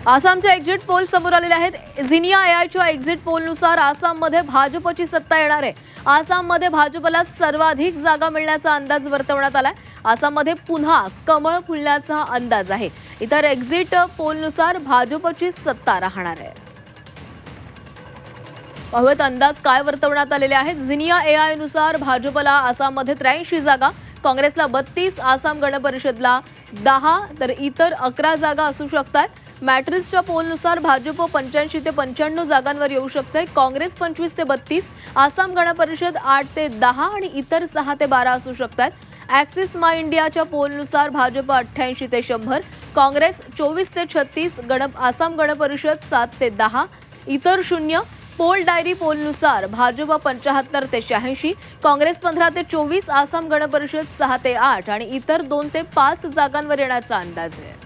आसामचे exit poll समोर आलेले आहेत। झिनिया एआयच्या एक्झिट पोलनुसार आसाममध्ये भाजपची सत्ता येणार आहे। आसाममध्ये भाजपला सर्वाधिक जागा मिळण्याचा अंदाज वर्तवण्यात आलाय। आसाममध्ये पुन्हा कमळ फुलण्याचा अंदाज आहे। इतर एक्झिट पोलनुसार भाजपची सत्ता राहणार आहे। पाहूयात अंदाज काय वर्तवण्यात आलेले आहेत। झिनिया एआय नुसार भाजपला आसाममध्ये 83 जागा, काँग्रेसला 32, आसाम गण परिषदला 10 तर इतर 11 जागा असू शकतात। मॅट्रिक्सच्या पोलनुसार भाजप 85 ते 95 जागांवर येऊ शकते। काँग्रेस 25 ते 32, आसाम गण परिषद 8 ते 10 आणि इतर 6 ते 12 असू शकतात। ॲक्सिस माय इंडियाच्या पोलनुसार भाजप 88 ते 100, काँग्रेस 24 ते 36, आसाम गण परिषद 7 ते 10, इतर 0। पोल डायरी पोलनुसार भाजप 75 ते 86, काँग्रेस 15 ते 24, आसाम गण परिषद 6 ते 8 आणि इतर 2 ते 5 जागांवर येण्याचा अंदाज आहे।